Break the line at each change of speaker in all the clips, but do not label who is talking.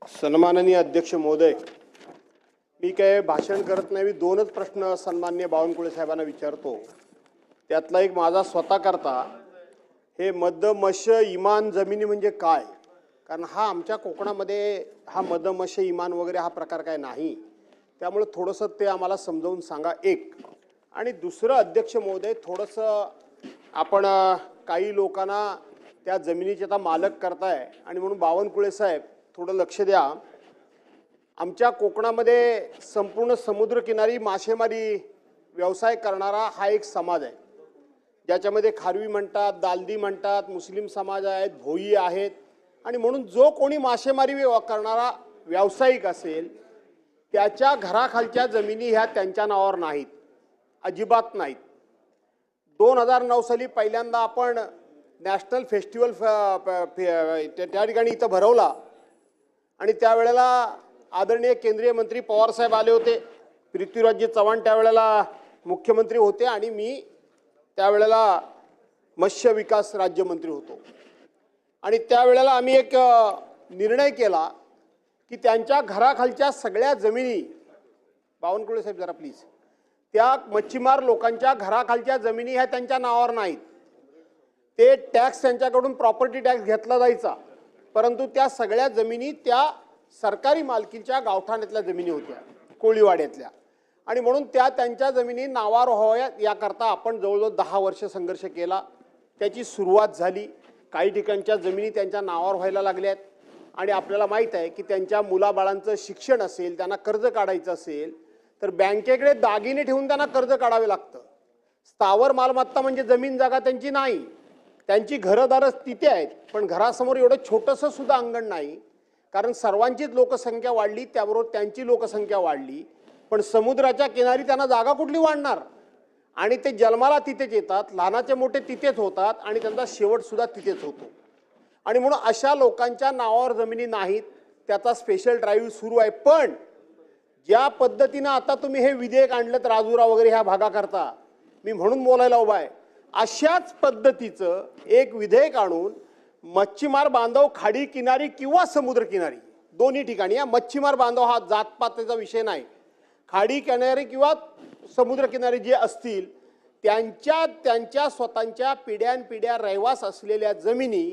सन्माननीय अध्यक्ष महोदय, मी काय भाषण करत नाही. मी दोनच प्रश्न सन्माननीय बावनकुळे साहेबांना विचारतो. त्यातला एक माझा स्वतः करता, हे मद मश इमान जमिनी म्हणजे काय? कारण हा आमच्या कोकणामध्ये हा मद मश इमान वगैरे हा प्रकार काय नाही. त्यामुळे थोडंसं ते आम्हाला समजावून सांगा एक. आणि दुसरं अध्यक्ष महोदय, थोडंसं आपण काही लोकांना त्या जमिनीचे आता मालक करताय आणि म्हणून बावनकुळे साहेब थोडं लक्ष द्या. आमच्या कोकणामध्ये संपूर्ण समुद्रकिनारी मासेमारी व्यवसाय करणारा हा एक समाज आहे, ज्याच्यामध्ये खारवी म्हणतात, दालदी म्हणतात, मुस्लिम समाज आहेत, भोई आहेत. आणि म्हणून जो कोणी मासेमारी करणारा व्यावसायिक असेल त्याच्या घराखालच्या जमिनी ह्या त्यांच्या नावावर नाहीत, अजिबात नाहीत. 2009 साली पहिल्यांदा आपण नॅशनल फेस्टिवल त्या ठिकाणी इथं भरवला आणि त्यावेळेला आदरणीय केंद्रीय मंत्री पवार साहेब आले होते, पृथ्वीराज चव्हाण त्यावेळेला मुख्यमंत्री होते आणि मी त्यावेळेला मत्स्य विकास राज्यमंत्री होतो. आणि त्यावेळेला आम्ही एक निर्णय केला की त्यांच्या घराखालच्या सगळ्या जमिनी, बावनकुळे साहेब जरा प्लीज, त्या मच्छीमार लोकांच्या घराखालच्या जमिनी ह्या त्यांच्या नावावर नाहीत. ते टॅक्स त्यांच्याकडून प्रॉपर्टी टॅक्स घेतला जायचा, परंतु त्या सगळ्या जमिनी त्या सरकारी मालकीच्या गावठाणातल्या जमिनी होत्या, कोळीवाड्यातल्या. आणि म्हणून त्या त्यांच्या जमिनी नावावर व्हाव्यात याकरता आपण जवळजवळ 10 वर्ष संघर्ष केला. त्याची सुरुवात झाली. काही ठिकाणच्या जमिनी त्यांच्या नावावर व्हायला लागल्यात आणि आपल्याला माहीत आहे की त्यांच्या मुलाबाळांचं शिक्षण असेल, त्यांना कर्ज काढायचं असेल तर बँकेकडे दागिने ठेवून त्यांना कर्ज काढावे लागतं. स्थावर मालमत्ता म्हणजे जमीन जागा त्यांची नाही, त्यांची घरदारच तिथे आहेत, पण घरासमोर एवढं छोटंसं सुद्धा अंगण नाही. कारण सर्वांचीच लोकसंख्या वाढली, त्याबरोबर त्यांची लोकसंख्या वाढली, पण समुद्राच्या किनारी त्यांना जागा कुठली वाढणार? आणि ते जन्माला तिथेच येतात, लहानाचे मोठे तिथेच होतात आणि त्यांचा शेवट सुद्धा तिथेच होतो. आणि म्हणून अशा लोकांच्या नावावर जमिनी नाहीत. त्याचा स्पेशल ड्राईव्ह सुरू आहे. पण ज्या पद्धतीनं आता तुम्ही हे विधेयक आणलं राजुरा वगैरे ह्या भागाकरता, मी म्हणून बोलायला उभा आहे, अशाच पद्धतीचं एक विधेयक आणून मच्छीमार बांधव खाडी किनारी किंवा समुद्र किनारी दोन्ही ठिकाणी, या मच्छीमार बांधव हा जातपातीचा विषय नाही, खाडी किनारी किंवा समुद्र किनारी जे असतील त्यांच्या स्वतःच्या पिढ्यानपिढ्या रहिवास असलेल्या जमिनी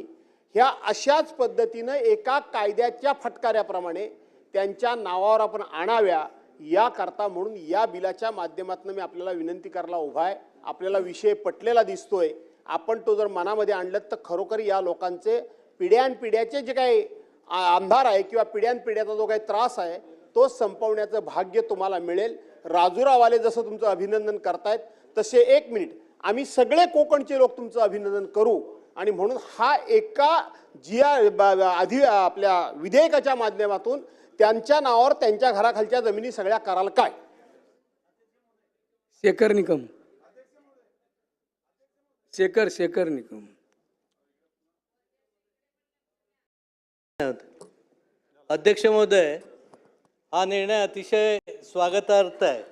ह्या अशाच पद्धतीनं एका कायद्याच्या फटकाऱ्याप्रमाणे त्यांच्या नावावर आपण आणाव्या याकरता म्हणून या बिलाच्या माध्यमातून मी आपल्याला विनंती करायला उभा आहे. आपल्याला विषय पटलेला दिसतोय. आपण तो जर मनामध्ये आणलं तर खरोखर या लोकांचे पिढ्यानपिढ्याचे जे काही अंधार आहे किंवा पिढ्यानपिढ्याचा जो काही त्रास आहे तो संपवण्याचं भाग्य तुम्हाला मिळेल. राजुरावाले जसं तुमचं अभिनंदन करतायत तसे 1 मिनिट आम्ही सगळे कोकणचे लोक तुमचं अभिनंदन करू. आणि म्हणून हा एका आधी आपल्या विधेयकाच्या माध्यमातून त्यांच्या नावावर त्यांच्या घराखालच्या जमिनी सगळ्या कराल काय?
शेखर निकम. शेखर निकम.
अध्यक्ष महोदय, हा निर्णय अतिशय स्वागतार्थ आहे.